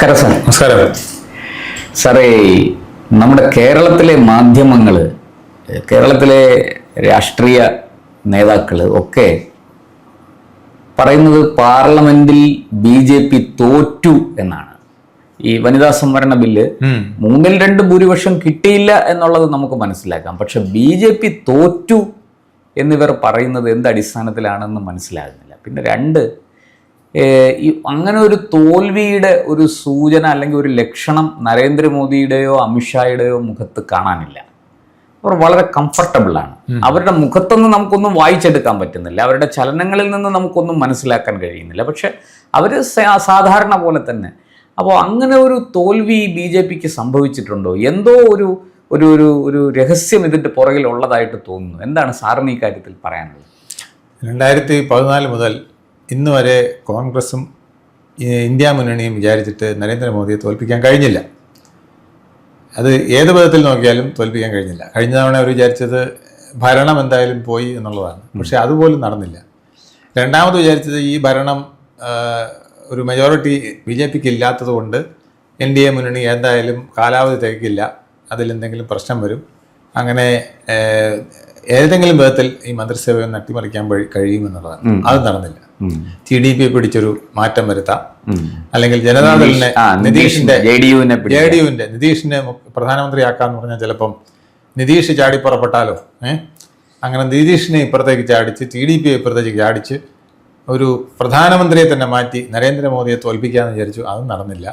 നമസ്കാരം സാർ. നമസ്കാരം സാറേ, നമ്മുടെ കേരളത്തിലെ മാധ്യമങ്ങൾ, കേരളത്തിലെ രാഷ്ട്രീയ നേതാക്കൾ ഒക്കെ പറയുന്നത് പാർലമെന്റിൽ BJP തോറ്റു എന്നാണ്. ഈ വനിതാ സംവരണ ബില്ല് 3/2 ഭൂരിപക്ഷം കിട്ടിയില്ല എന്നുള്ളത് നമുക്ക് മനസ്സിലാക്കാം. പക്ഷെ BJP തോറ്റു എന്നിവർ പറയുന്നത് എന്ത് അടിസ്ഥാനത്തിലാണെന്ന് മനസ്സിലാകുന്നില്ല. പിന്നെ രണ്ട്, അങ്ങനെ ഒരു തോൽവിയുടെ ഒരു സൂചന അല്ലെങ്കിൽ ഒരു ലക്ഷണം നരേന്ദ്രമോദിയുടെയോ അമിത്ഷായുടെയോ മുഖത്ത് കാണാനില്ല. അവർ വളരെ കംഫർട്ടബിളാണ്. അവരുടെ മുഖത്തൊന്നും നമുക്കൊന്നും വായിച്ചെടുക്കാൻ പറ്റുന്നില്ല, അവരുടെ ചലനങ്ങളിൽ നിന്ന് നമുക്കൊന്നും മനസ്സിലാക്കാൻ കഴിയുന്നില്ല. പക്ഷെ അവർ സാധാരണ പോലെ തന്നെ. അപ്പോൾ അങ്ങനെ ഒരു തോൽവി BJPക്ക് സംഭവിച്ചിട്ടുണ്ടോ? എന്തോ ഒരു ഒരു ഒരു ഒരു രഹസ്യം ഇതിൻ്റെ പുറകിലുള്ളതായിട്ട് തോന്നുന്നു. എന്താണ് സാറിന് ഈ കാര്യത്തിൽ പറയാനുള്ളത്? 2014 മുതൽ ഇന്ന് വരെ കോൺഗ്രസും ഇന്ത്യ മുന്നണിയും വിചാരിച്ചിട്ട് നരേന്ദ്രമോദിയെ തോൽപ്പിക്കാൻ കഴിഞ്ഞില്ല. അത് ഏത് വിധത്തിൽ നോക്കിയാലും തോൽപ്പിക്കാൻ കഴിഞ്ഞില്ല. കഴിഞ്ഞ തവണ അവർ വിചാരിച്ചത് ഭരണം എന്തായാലും പോയി എന്നുള്ളതാണ്. പക്ഷേ അതുപോലും നടന്നില്ല. രണ്ടാമത് വിചാരിച്ചത് ഈ ഭരണം ഒരു മെജോറിറ്റി BJPക്ക് ഇല്ലാത്തത് കൊണ്ട് NDA മുന്നണി എന്തായാലും കാലാവധി തികക്കില്ല, അതിലെന്തെങ്കിലും പ്രശ്നം വരും, അങ്ങനെ ഏതെങ്കിലും വിധത്തിൽ ഈ മന്ത്രിസഭയെ അട്ടിമറിക്കാൻ കഴിയുമെന്നുള്ളതാണ്. അത് നടന്നില്ല. TDP പിടിച്ചൊരു മാറ്റം വരുത്താം, അല്ലെങ്കിൽ ജനതാദളിനെ JDUവിന്റെ നിതീഷിനെ പ്രധാനമന്ത്രിയാക്കാന്ന് പറഞ്ഞാൽ ചിലപ്പം നിതീഷ് ചാടിപ്പുറപ്പെട്ടാലോ, അങ്ങനെ നിതീഷിനെ ഇപ്പുറത്തേക്ക് ചാടിച്ച് TDP ഇപ്പുറത്തേക്ക് ചാടിച്ച് ഒരു പ്രധാനമന്ത്രിയെ തന്നെ മാറ്റി നരേന്ദ്രമോദിയെ തോൽപ്പിക്കാമെന്ന് വിചാരിച്ചു. അതും നടന്നില്ല.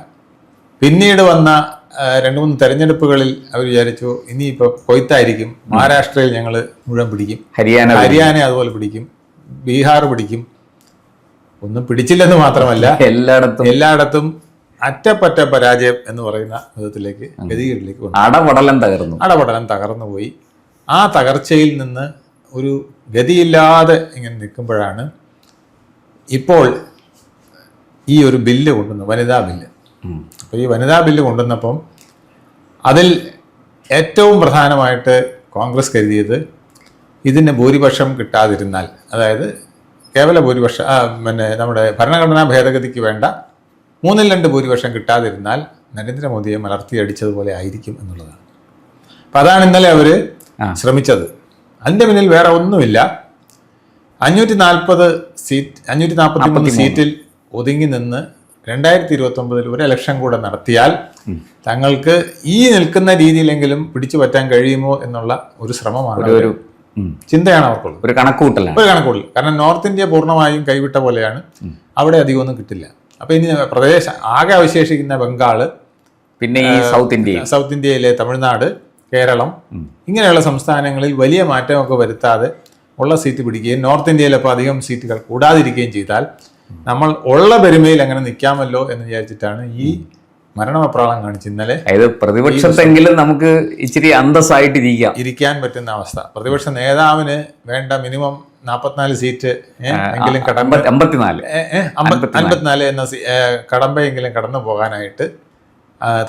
പിന്നീട് വന്ന 2-3 തെരഞ്ഞെടുപ്പുകളിൽ അവർ വിചാരിച്ചു ഇനിയിപ്പോൾ കൊയ്ത്തായിരിക്കും, മഹാരാഷ്ട്രയിൽ ഞങ്ങൾ മുഴുവൻ പിടിക്കും, ഹരിയാന അതുപോലെ പിടിക്കും, ബീഹാർ പിടിക്കും. ഒന്നും പിടിച്ചില്ലെന്ന് മാത്രമല്ല എല്ലായിടത്തും അറ്റപ്പറ്റ പരാജയം എന്ന് പറയുന്ന വിധത്തിലേക്ക് ഗതികേടിലേക്ക് വന്നു. അടപടലം തകർന്നു പോയി. ആ തകർച്ചയിൽ നിന്ന് ഒരു ഗതിയില്ലാതെ ഇങ്ങനെ നിൽക്കുമ്പോഴാണ് ഇപ്പോൾ ഈ ഒരു ബില്ല് കൊണ്ടുവന്നത്, വനിതാ ബില്ല്. അപ്പോൾ ഈ വനിതാ ബില്ല് കൊണ്ടുവന്നപ്പം അതിൽ ഏറ്റവും പ്രധാനമായിട്ട് കോൺഗ്രസ് കരുതിയത് ഇതിന് ഭൂരിപക്ഷം കിട്ടാതിരുന്നാൽ, അതായത് കേവല ഭൂരിപക്ഷം, നമ്മുടെ ഭരണഘടനാ ഭേദഗതിക്ക് വേണ്ട 3/2 ഭൂരിപക്ഷം കിട്ടാതിരുന്നാൽ നരേന്ദ്രമോദിയെ മലർത്തിയടിച്ചതുപോലെ ആയിരിക്കും എന്നുള്ളതാണ്. അപ്പം അതാണ് ഇന്നലെ അവർ ശ്രമിച്ചത്. അതിൻ്റെ പിന്നിൽ വേറെ ഒന്നുമില്ല. 543 സീറ്റിൽ ഒതുങ്ങി നിന്ന് 2029 ഒരു ഇലക്ഷൻ കൂടെ നടത്തിയാൽ തങ്ങൾക്ക് ഈ നിൽക്കുന്ന രീതിയിലെങ്കിലും പിടിച്ചു പറ്റാൻ കഴിയുമോ എന്നുള്ള ഒരു ശ്രമമാണ്, ഒരു ചിന്തയാണ് അവർക്കുള്ളത്, ഒരു കണക്കുകൂട്ടൽ. കാരണം നോർത്ത് ഇന്ത്യ പൂർണ്ണമായും കൈവിട്ട പോലെയാണ്. അവിടെ അധികമൊന്നും കിട്ടില്ല. അപ്പൊ ഇനി പ്രദേശം ആകെ അവശേഷിക്കുന്ന ബംഗാള്, പിന്നെ ഈ സൗത്ത് ഇന്ത്യയിലെ തമിഴ്നാട്, കേരളം, ഇങ്ങനെയുള്ള സംസ്ഥാനങ്ങളിൽ വലിയ മാറ്റമൊക്കെ വരുത്താതെ ഉള്ള സീറ്റ് പിടിക്കുകയും നോർത്ത് ഇന്ത്യയിൽ അപ്പോൾ അധികം സീറ്റുകൾ കൂടാതിരിക്കുകയും ചെയ്താൽ നമ്മൾ ഉള്ള പെരുമയിൽ അങ്ങനെ നിൽക്കാമല്ലോ എന്ന് വിചാരിച്ചിട്ടാണ് ഈ മരണവെപ്രാളം കാണിച്ച് ഇന്നലെ. പ്രതിപക്ഷത്തെങ്കിലും നമുക്ക് ഇച്ചിരി അന്തസ്സായിട്ടിരിക്കാൻ പറ്റുന്ന അവസ്ഥ. പ്രതിപക്ഷ നേതാവിന് വേണ്ട മിനിമം 44 സീറ്റ് എങ്കിലും 54 എന്ന കടമ്പയെങ്കിലും കടന്നു പോകാനായിട്ട്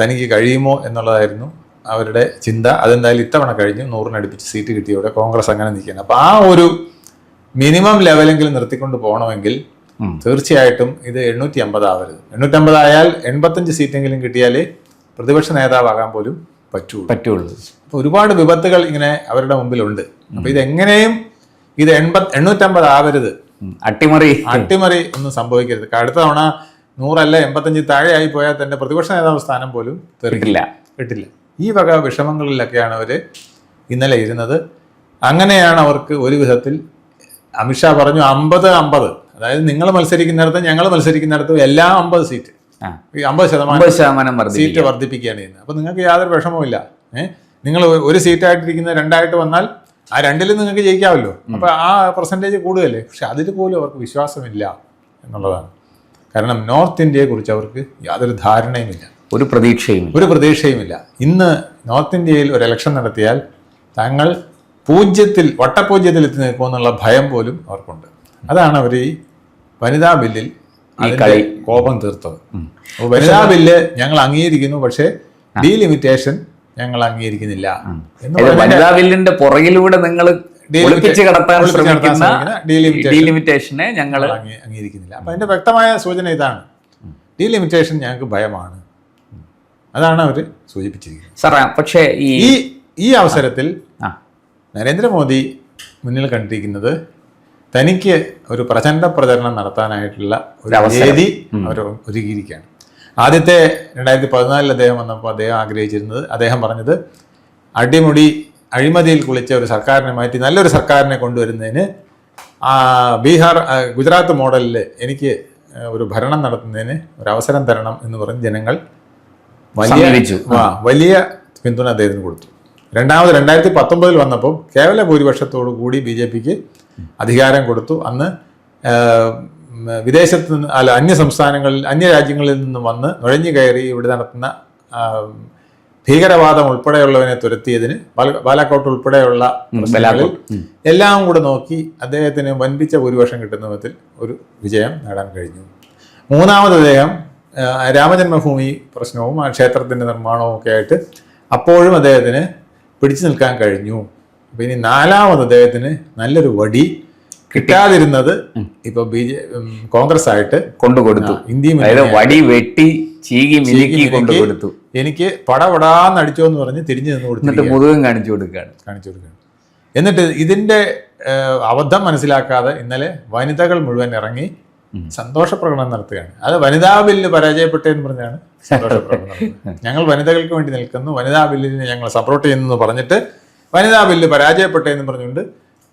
തനിക്ക് കഴിയുമോ എന്നുള്ളതായിരുന്നു അവരുടെ ചിന്ത. അതെന്തായാലും ഇത്തവണ കഴിഞ്ഞു. 100-അടുപ്പിച്ച് സീറ്റ് കിട്ടിയവിടെ കോൺഗ്രസ് അങ്ങനെ നിൽക്കുന്നത്. അപ്പോൾ ആ ഒരു മിനിമം ലെവലെങ്കിലും നിർത്തിക്കൊണ്ട് പോകണമെങ്കിൽ തീർച്ചയായിട്ടും ഇത് 850 ആവരുത്. 850 ആയാൽ 85 സീറ്റെങ്കിലും കിട്ടിയാലേ പ്രതിപക്ഷ നേതാവാകാൻ പോലും പറ്റുള്ളൂ. അപ്പോൾ ഒരുപാട് വിപത്തുകൾ ഇങ്ങനെ അവരുടെ മുമ്പിലുണ്ട്. അപ്പോൾ ഇതെങ്ങനെയും ഇത് 850 ആവരുത്, അട്ടിമറി ഒന്നും സംഭവിക്കരുത്. അടുത്ത തവണ 100 അല്ല 85 താഴെ ആയി പോയാൽ തന്നെ പ്രതിപക്ഷ നേതാവ് സ്ഥാനം പോലും കിട്ടില്ല. ഈ വക വിഷമങ്ങളിലൊക്കെയാണ് അവർ ഇന്നലെ ഇരുന്നത്. അങ്ങനെയാണ് അവർക്ക് ഒരു വിധത്തിൽ അമിത്ഷാ പറഞ്ഞു 50-50, അതായത് നിങ്ങൾ മത്സരിക്കുന്നിടത്തും ഞങ്ങൾ മത്സരിക്കുന്നിടത്തും എല്ലാം 50 സീറ്റ്, 50% സീറ്റ് വർദ്ധിപ്പിക്കുകയാണ് ചെയ്യുന്നത്. അപ്പോൾ നിങ്ങൾക്ക് യാതൊരു വിഷമവുമില്ല. നിങ്ങൾ ഒരു സീറ്റായിട്ടിരിക്കുന്ന 2ആയിട്ട് വന്നാൽ ആ 2ലും നിങ്ങൾക്ക് ജയിക്കാമല്ലോ. അപ്പോൾ ആ പെർസെൻറ്റേജ് കൂടുതലല്ലേ. പക്ഷെ അതിൽ പോലും അവർക്ക് വിശ്വാസമില്ല എന്നുള്ളതാണ്. കാരണം നോർത്ത് ഇന്ത്യയെ കുറിച്ച് അവർക്ക് യാതൊരു ധാരണയുമില്ല, ഒരു പ്രതീക്ഷയുമില്ല. ഇന്ന് നോർത്ത് ഇന്ത്യയിൽ ഒരു ഇലക്ഷൻ നടത്തിയാൽ തങ്ങൾ വട്ടപൂജ്യത്തിൽ എത്തി നിൽക്കുമെന്നുള്ള ഭയം പോലും അവർക്കുണ്ട്. അതാണ് അവർ ഈ വനിതാ ബില്ലിൽ കോപം തീർത്തത്. വനിതാ ബില്ല് ഞങ്ങൾ അംഗീകരിക്കുന്നു, പക്ഷേ ഡീലിമിറ്റേഷൻ ഞങ്ങൾ അംഗീകരിക്കുന്നില്ല. വനിതാ ബില്ലിന്റെ പുറകിലൂടെ നിങ്ങൾ ഡീലിമിറ്റേഷനെ ഞങ്ങൾ അംഗീകരിക്കുന്നില്ല. അപ്പൊ അതിന്റെ വ്യക്തമായ സൂചന ഇതാണ്. ഡീലിമിറ്റേഷൻ ഞങ്ങൾക്ക് ഭയമാണ്. അതാണ് അവർ സൂചിപ്പിച്ചിരിക്കുന്നത്. സാർ പക്ഷേ ഈ അവസരത്തിൽ നരേന്ദ്രമോദി മുന്നിൽ കണ്ടിരിക്കുന്നത് തനിക്ക് ഒരു പ്രചണ്ഡ പ്രചരണം നടത്താനായിട്ടുള്ള ഒരു വേദി അവർ ഒരുക്കിയിരിക്കുകയാണ്. ആദ്യത്തെ 2014 അദ്ദേഹം വന്നപ്പോൾ അദ്ദേഹം ആഗ്രഹിച്ചിരുന്നത്, അദ്ദേഹം പറഞ്ഞത് അടിമുടി അഴിമതിയിൽ കുളിച്ച ഒരു സർക്കാരിനെ മാറ്റി നല്ലൊരു സർക്കാരിനെ കൊണ്ടുവരുന്നതിന് ഗുജറാത്ത് മോഡലിൽ എനിക്ക് ഒരു ഭരണം നടത്തുന്നതിന് ഒരു അവസരം തരണം എന്ന് പറഞ്ഞ് ജനങ്ങൾ വലിയ പിന്തുണ അദ്ദേഹത്തിന് കൊടുത്തു. രണ്ടാമത് 2019 വന്നപ്പോൾ കേവല ഭൂരിപക്ഷത്തോടു കൂടി BJPക്ക് അധികാരം കൊടുത്തു. അന്ന് വിദേശത്ത് നിന്ന് അന്യ സംസ്ഥാനങ്ങളിൽ അന്യരാജ്യങ്ങളിൽ നിന്നും വന്ന് നുഴഞ്ഞു കയറി ഇവിടെ നടത്തുന്ന ഭീകരവാദം ഉൾപ്പെടെയുള്ളവനെ തുരത്തിയതിന് ബാലാക്കോട്ട് ഉൾപ്പെടെയുള്ള പ്രശ്നങ്ങളിൽ എല്ലാം കൂടെ നോക്കി അദ്ദേഹത്തിന് വൻപിച്ച ഭൂരിപക്ഷം കിട്ടുന്ന വിധത്തിൽ ഒരു വിജയം നേടാൻ കഴിഞ്ഞു. മൂന്നാമത് അദ്ദേഹം രാമജന്മഭൂമി പ്രശ്നവും ആ ക്ഷേത്രത്തിൻ്റെ നിർമ്മാണവും ഒക്കെ ആയിട്ട് അപ്പോഴും അദ്ദേഹത്തിന് പിടിച്ചു നിൽക്കാൻ കഴിഞ്ഞു. അപ്പം ഇനി നാലാമത് അദ്ദേഹത്തിന് നല്ലൊരു വടി കിട്ടാതിരുന്നത് ഇപ്പൊ കോൺഗ്രസ് ആയിട്ട് കൊണ്ടുകൊടുത്തു. വടി വെട്ടി ചീകി മിനുക്കി കൊണ്ടുകൊടുത്തു. എനിക്ക് പടപടാന്ന് അടിച്ചോ എന്ന് പറഞ്ഞ് തിരിഞ്ഞു നിന്ന് കൊടുത്തിട്ട് മുതുകും കാണിച്ചു കൊടുക്കുകയാണ്. എന്നിട്ട് ഇതിന്റെ അബദ്ധം മനസ്സിലാക്കാതെ ഇന്നലെ വനിതകൾ മുഴുവൻ ഇറങ്ങി സന്തോഷ പ്രകടനം നടത്തുകയാണ്. അത് വനിതാ ബില്ല് പരാജയപ്പെട്ടെന്ന് പറഞ്ഞാണ് സന്തോഷ പ്രകടനം നടത്തുന്നത്. ഞങ്ങൾ വനിതകൾക്ക് വേണ്ടി നിൽക്കുന്നു, വനിതാ ബില്ലിനെ ഞങ്ങൾ സപ്പോർട്ട് ചെയ്യുന്നു പറഞ്ഞിട്ട് വനിതാ ബില്ല് പരാജയപ്പെട്ടെന്ന് പറഞ്ഞുകൊണ്ട്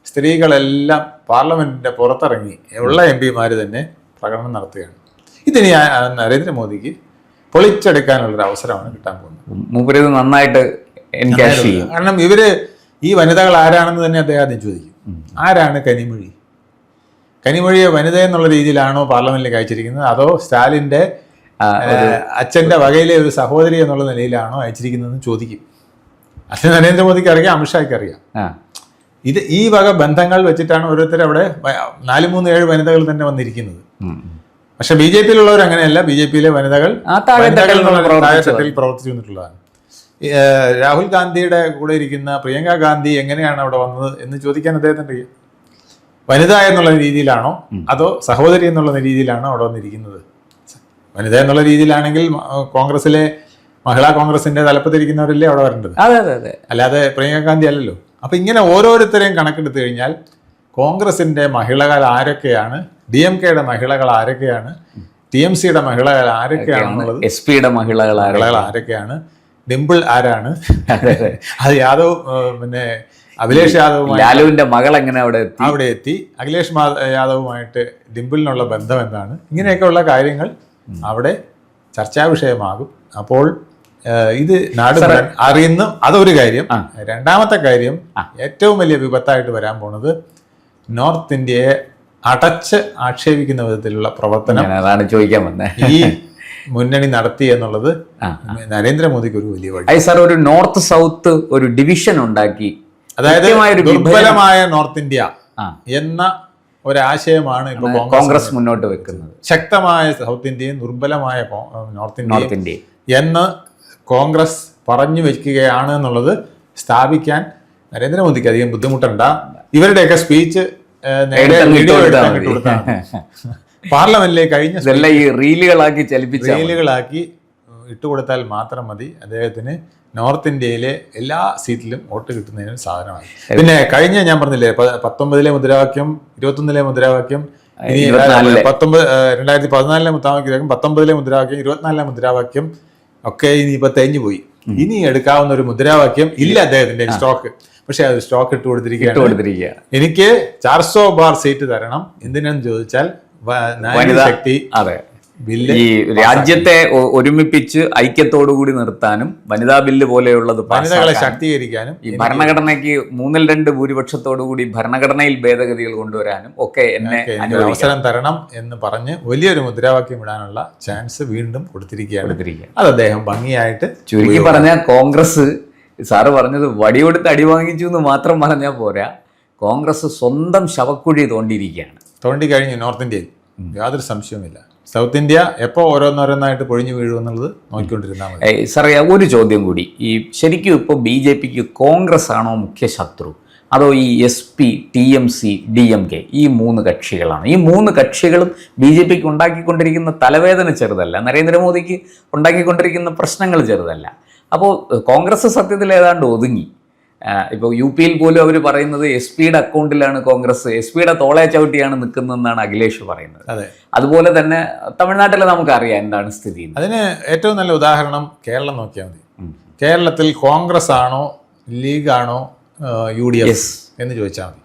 സ്ത്രീകളെല്ലാം പാർലമെന്റിന്റെ പുറത്തിറങ്ങി ഉള്ള MP-മാർ തന്നെ പ്രകടനം നടത്തുകയാണ്. ഇതിന് നരേന്ദ്രമോദിക്ക് പൊളിച്ചെടുക്കാനുള്ളൊരു അവസരമാണ് കിട്ടാൻ പോകുന്നത്. നന്നായിട്ട് കാരണം ഈ വനിതകൾ ആരാണെന്ന് തന്നെ അദ്ദേഹം ആദ്യം ചോദിക്കും. ആരാണ് കനിമൊഴി? കനിമൊഴിയെ വനിത എന്നുള്ള രീതിയിലാണോ പാർലമെന്റിലേക്ക് അയച്ചിരിക്കുന്നത്, അതോ സ്റ്റാലിന്റെ അച്ഛന്റെ വകയിലെ ഒരു സഹോദരി എന്നുള്ള നിലയിലാണോ അയച്ചിരിക്കുന്നതെന്ന് ചോദിക്കും. അത് നരേന്ദ്രമോദിക്ക് അറിയാം, അമിത്ഷായ്ക്ക് അറിയാം. ഈ വക ബന്ധങ്ങൾ വെച്ചിട്ടാണ് ഓരോരുത്തർ അവിടെ 4-3-7 വനിതകൾ തന്നെ വന്നിരിക്കുന്നത്. പക്ഷെ BJP-യിലുള്ളവർ അങ്ങനെയല്ല. BJP-യിലെ വനിതകൾ താഴെത്തട്ടിൽ പ്രവർത്തിച്ചു വന്നിട്ടുള്ളതാണ്. രാഹുൽ ഗാന്ധിയുടെ കൂടെ ഇരിക്കുന്ന പ്രിയങ്ക ഗാന്ധി എങ്ങനെയാണ് അവിടെ വന്നത് എന്ന് ചോദിക്കാൻ അദ്ദേഹത്തിന് അറിയാം. വനിത എന്നുള്ള രീതിയിലാണോ അതോ സഹോദരി എന്നുള്ള രീതിയിലാണോ അവിടെ വന്നിരിക്കുന്നത്? വനിത എന്നുള്ള രീതിയിലാണെങ്കിൽ കോൺഗ്രസിലെ മഹിളാ കോൺഗ്രസിന്റെ തലപ്പത്തിരിക്കുന്നവരല്ലേ അവിടെ വരേണ്ടത്, അല്ലാതെ പ്രിയങ്ക ഗാന്ധി അല്ലല്ലോ. അപ്പൊ ഇങ്ങനെ ഓരോരുത്തരെയും കണക്കെടുത്തു കഴിഞ്ഞാൽ കോൺഗ്രസിന്റെ മഹിളകൾ ആരൊക്കെയാണ്, DMK-യുടെ മഹിളകൾ ആരൊക്കെയാണ്, TMC-യുടെ മഹിളകൾ ആരൊക്കെയാണെന്നുള്ളത്, SP-യുടെ മഹിളകൾ ആരൊക്കെയാണ്, ഡിംപിൾ ആരാണ്, അത് യാദവ് പിന്നെ അഖിലേഷ് യാദവുമായി ലാലുവിന്റെ മകൾ എങ്ങനെ അവിടെ എത്തി, അഖിലേഷ് യാദവുമായിട്ട് ഡിംപിളിനുള്ള ബന്ധം എന്താണ്, ഇങ്ങനെയൊക്കെയുള്ള കാര്യങ്ങൾ അവിടെ ചർച്ചാ വിഷയമാകും. അപ്പോൾ ഇത് നാട് അറിയുന്നു, അതൊരു കാര്യം. രണ്ടാമത്തെ കാര്യം, ഏറ്റവും വലിയ വിപത്തായിട്ട് വരാൻ പോണത് നോർത്ത് ഇന്ത്യയെ അടച്ച് ആക്ഷേപിക്കുന്ന വിധത്തിലുള്ള പ്രവർത്തനം ചോദിക്കാൻ വന്നേ ഈ മുന്നണി നടത്തി എന്നുള്ളത് നരേന്ദ്രമോദിക്ക് ഒരു വലിയ വഴി. സാർ ഒരു നോർത്ത് സൗത്ത് ഒരു ഡിവിഷൻ ഉണ്ടാക്കി, അതായത് ദുർബലമായ നോർത്ത് ഇന്ത്യ എന്ന ഒരാശയമാണ് ഇപ്പൊ കോൺഗ്രസ് മുന്നോട്ട് വെക്കുന്നത്. ശക്തമായ സൗത്ത് ഇന്ത്യയും ദുർബലമായ നോർത്ത് ഇന്ത്യയും എന്ന് കോൺഗ്രസ് പറഞ്ഞു വെക്കുകയാണ് എന്നുള്ളത് സ്ഥാപിക്കാൻ നരേന്ദ്രമോദിക്ക് അധികം ബുദ്ധിമുട്ടണ്ട. ഇവരുടെയൊക്കെ സ്പീച്ച് പാർലമെന്റിലേക്ക് കഴിഞ്ഞ റീലുകളാക്കി ഇട്ടുകൊടുത്താൽ മാത്രം മതി അദ്ദേഹത്തിന് നോർത്ത് ഇന്ത്യയിലെ എല്ലാ സീറ്റിലും വോട്ട് കിട്ടുന്നതിന് സാധനമായി. പിന്നെ കഴിഞ്ഞ ഞാൻ പറഞ്ഞില്ലേ 19 മുദ്രാവാക്യം, 21 മുദ്രാവാക്യം, 2014 മുദ്രാവാക്യം, 19 മുദ്രാവാക്യം, 24 മുദ്രാവാക്യം ഒക്കെ ഇനിയിപ്പോ തേഞ്ഞു പോയി. ഇനി എടുക്കാവുന്ന ഒരു മുദ്രാവാക്യം ഇല്ല അദ്ദേഹത്തിന്റെ സ്റ്റോക്ക്. പക്ഷെ അത് സ്റ്റോക്ക് ഇട്ട് കൊടുത്തിരിക്കുകയാണ്. എനിക്ക് 400 ബാർ സീറ്റ് തരണം. എന്തിനാന്ന് ചോദിച്ചാൽ ശക്തി ബില്ല് ഈ രാജ്യത്തെ ഒരുമിപ്പിച്ച് ഐക്യത്തോടുകൂടി നിർത്താനും വനിതാ ബില്ല് പോലെയുള്ളത് വനിതകളെ ശാക്തീകരിക്കാനും ഈ ഭരണഘടനയ്ക്ക് 3/2 ഭൂരിപക്ഷത്തോടുകൂടി ഭരണഘടനയിൽ ഭേദഗതികൾ കൊണ്ടുവരാനും ഒക്കെ എന്നെ അവസരം തരണം എന്ന് പറഞ്ഞ് വലിയൊരു മുദ്രാവാക്യം ഇടാനുള്ള ചാൻസ് വീണ്ടും കൊടുത്തിരിക്കുകയാണ്. അത് അദ്ദേഹം ഭംഗിയായിട്ട് ചുരുക്കി പറഞ്ഞാൽ കോൺഗ്രസ്, സാറ് പറഞ്ഞത് വടികൊടുത്ത് അടി വാങ്ങിച്ചു എന്ന് മാത്രം പറഞ്ഞാൽ പോരാ, കോൺഗ്രസ് സ്വന്തം ശവക്കുഴി തോണ്ടി കഴിഞ്ഞു നോർത്ത് ഇന്ത്യയിൽ. യാതൊരു സംശയവുമില്ല. സൗത്ത് ഇന്ത്യ എപ്പോൾ ഓരോന്നോരോന്നായിട്ട് പൊഴിഞ്ഞു വീഴുമെന്നുള്ളത് നോക്കിക്കൊണ്ടിരുന്നാൽ മതി. സാറേ ഒരു ചോദ്യം കൂടി, ഈ ശരിക്കും ഇപ്പോൾ BJPക്ക് കോൺഗ്രസ് ആണോ മുഖ്യ ശത്രു, അതോ ഈ SP, TMC, DMK ഈ 3 കക്ഷികളാണ്? ഈ 3 കക്ഷികളും BJPക്ക് ഉണ്ടാക്കിക്കൊണ്ടിരിക്കുന്ന തലവേദന ചെറുതല്ല, നരേന്ദ്രമോദിക്ക് ഉണ്ടാക്കിക്കൊണ്ടിരിക്കുന്ന പ്രശ്നങ്ങൾ ചെറുതല്ല. അപ്പോൾ കോൺഗ്രസ് സത്യത്തിൽ ഏതാണ്ട് ഒതുങ്ങി. ഇപ്പോൾ UP പോലും അവർ പറയുന്നത് SP-യുടെ അക്കൗണ്ടിലാണ് കോൺഗ്രസ്, SP-യുടെ തോളെ ചവിട്ടിയാണ് നിൽക്കുന്നതെന്നാണ് അഖിലേഷ് പറയുന്നത്. അതുപോലെ തന്നെ തമിഴ്നാട്ടിൽ നമുക്കറിയാം എന്താണ് സ്ഥിതി. അതിന് ഏറ്റവും നല്ല ഉദാഹരണം കേരളം നോക്കിയാൽ മതി. കേരളത്തിൽ കോൺഗ്രസ് ആണോ ലീഗാണോ UDF എന്ന് ചോദിച്ചാൽ മതി.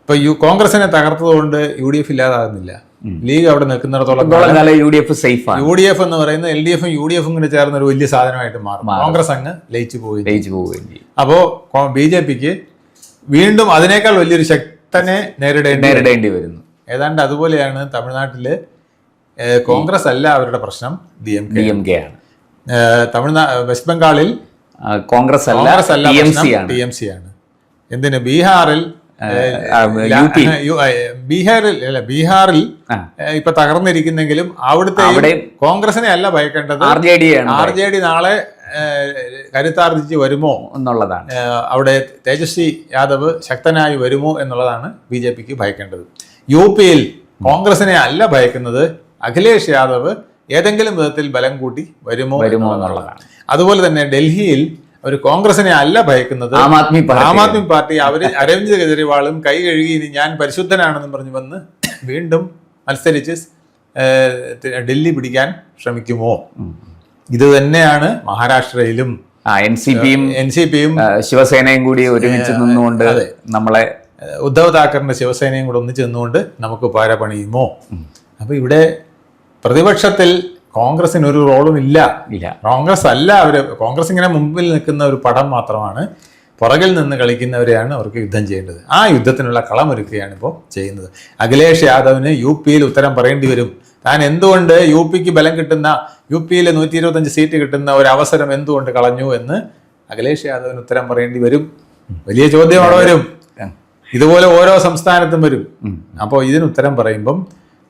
ഇപ്പൊ കോൺഗ്രസിനെ തകർത്തതുകൊണ്ട് UDF ഇല്ലാതാകുന്നില്ല. ലീഗ് അവിടെ നിൽക്കുന്നിടത്തോളം UDF സേഫ് ആണ്. UDF എന്ന് പറയുന്നത് LDF-ഉം UDF-ഉം കൂടി ചേർന്ന ഒരു വലിയ സാധനമായിട്ട് മാറും. കോൺഗ്രസ് അങ്ങ് ലയിച്ചു പോവുകയും. അപ്പോ BJPക്ക് വീണ്ടും അതിനേക്കാൾ വലിയൊരു ശക്തനെ നേരിടേണ്ടി വരുന്നു. ഏതാണ്ട് അതുപോലെയാണ് തമിഴ്നാട്ടില്. കോൺഗ്രസ് അല്ല അവരുടെ പ്രശ്നം, DMK ആണ്. വെസ്റ്റ് ബംഗാളിൽ കോൺഗ്രസ് അല്ല TMC ആണ്. എന്തിന് ബീഹാറിൽ ഇപ്പൊ തകർന്നിരിക്കുന്നെങ്കിലും അവിടുത്തെ കോൺഗ്രസിനെ അല്ല ഭയക്കേണ്ടത്, RJD നാളെ കരുത്താർജിച്ച് വരുമോ എന്നുള്ളതാണ്. അവിടെ തേജസ്വി യാദവ് ശക്തനായി വരുമോ എന്നുള്ളതാണ് BJPക്ക് ഭയക്കേണ്ടത്. UP കോൺഗ്രസിനെ അല്ല ഭയക്കുന്നത്, അഖിലേഷ് യാദവ് ഏതെങ്കിലും വിധത്തിൽ ബലം കൂട്ടി വരുമോ എന്നുള്ളതാണ്. അതുപോലെ തന്നെ ഡൽഹിയിൽ അവർ കോൺഗ്രസിനെ അല്ല ഭയക്കുന്നത്, ആം ആദ്മി പാർട്ടി. അവര് അരവിന്ദ് കെജ്രിവാളും കൈ കഴുകി ഇനി ഞാൻ പരിശുദ്ധനാണെന്ന് പറഞ്ഞു വന്ന് വീണ്ടും മത്സരിച്ച് ഡൽഹി പിടിക്കാൻ ശ്രമിക്കുമോ? ഇത് തന്നെയാണ് മഹാരാഷ്ട്രയിലും NCPയും ശിവസേനയും കൂടി ഒരുമിച്ച് നിന്നുകൊണ്ട് നമ്മളെ ഉദ്ധവ് താക്കറിന്റെ ശിവസേനയും കൂടെ ഒന്നിച്ച് നിന്നുകൊണ്ട് നമുക്ക് പാര പണിയുമോ? അപ്പൊ ഇവിടെ പ്രതിപക്ഷത്തിൽ കോൺഗ്രസിന് ഒരു റോളും ഇല്ല. കോൺഗ്രസ് അല്ല കോൺഗ്രസ് ഇങ്ങനെ മുമ്പിൽ നിൽക്കുന്ന ഒരു പടം മാത്രമാണ്. പുറകിൽ നിന്ന് കളിക്കുന്നവരെയാണ് അവർക്ക് യുദ്ധം ചെയ്യേണ്ടത്. ആ യുദ്ധത്തിനുള്ള കളമൊരുക്കുകയാണ് ഇപ്പോൾ ചെയ്യുന്നത്. അഖിലേഷ് യാദവിന് UP ഉത്തരം പറയേണ്ടി വരും. താൻ എന്തുകൊണ്ട് UPക്ക് ബലം കിട്ടുന്ന, UP 125 സീറ്റ് കിട്ടുന്ന ഒരു അവസരം എന്തുകൊണ്ട് കളഞ്ഞു എന്ന് അഖിലേഷ് യാദവിന് ഉത്തരം പറയേണ്ടി വരും. വലിയ ചോദ്യം അവിടെ വരും. ഇതുപോലെ ഓരോ സംസ്ഥാനത്തും വരും. അപ്പോൾ ഇതിന് ഉത്തരം പറയുമ്പം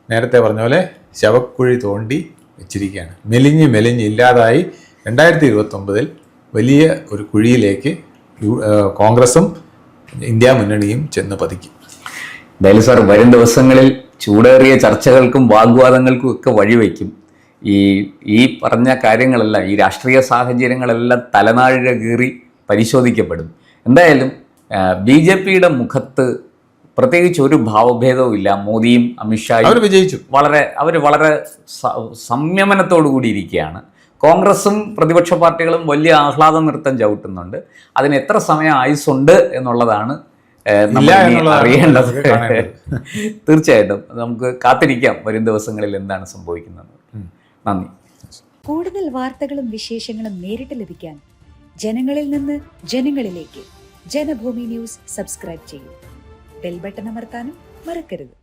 നേരത്തെ പറഞ്ഞ പോലെ ശവക്കുഴി തോണ്ടി വെച്ചിരിക്കുകയാണ്. മെലിഞ്ഞ് ഇല്ലാതായി 2029 വലിയ ഒരു കുഴിയിലേക്ക് കോൺഗ്രസും ഇന്ത്യ മുന്നണിയും ചെന്ന് പതിക്കും. എന്തായാലും സാർ, വരും ദിവസങ്ങളിൽ ചൂടേറിയ ചർച്ചകൾക്കും വാഗ്വാദങ്ങൾക്കും ഒക്കെ വഴിവെക്കും. ഈ പറഞ്ഞ കാര്യങ്ങളെല്ലാം, ഈ രാഷ്ട്രീയ സാഹചര്യങ്ങളെല്ലാം തലനാഴിക കീറി പരിശോധിക്കപ്പെടും. എന്തായാലും BJPയുടെ മുഖത്ത് പ്രത്യേകിച്ച് ഒരു ഭാവഭേദവും ഇല്ല. മോദിയും അമിത്ഷായും വിജയിച്ചു. അവർ വളരെ സംയമനത്തോടു കൂടി ഇരിക്കുകയാണ്. കോൺഗ്രസും പ്രതിപക്ഷ പാർട്ടികളും വലിയ ആഹ്ലാദ നൃത്തം ചവിട്ടുന്നുണ്ട്. അതിന് എത്ര സമയം ആയുസ്സുണ്ട് എന്നുള്ളതാണ് അറിയേണ്ടത്. തീർച്ചയായിട്ടും നമുക്ക് കാത്തിരിക്കാം വരും ദിവസങ്ങളിൽ എന്താണ് സംഭവിക്കുന്നത്. നന്ദി. കൂടുതൽ വാർത്തകളും വിശേഷങ്ങളും നേരിട്ട് ലഭിക്കാൻ ജനങ്ങളിൽ നിന്ന് ജനങ്ങളിലേക്ക് ജനഭൂമി ന്യൂസ് സബ്സ്ക്രൈബ് ചെയ്യൂ. ബെൽ ബട്ടൺ അമർത്താനും മറക്കരുത്.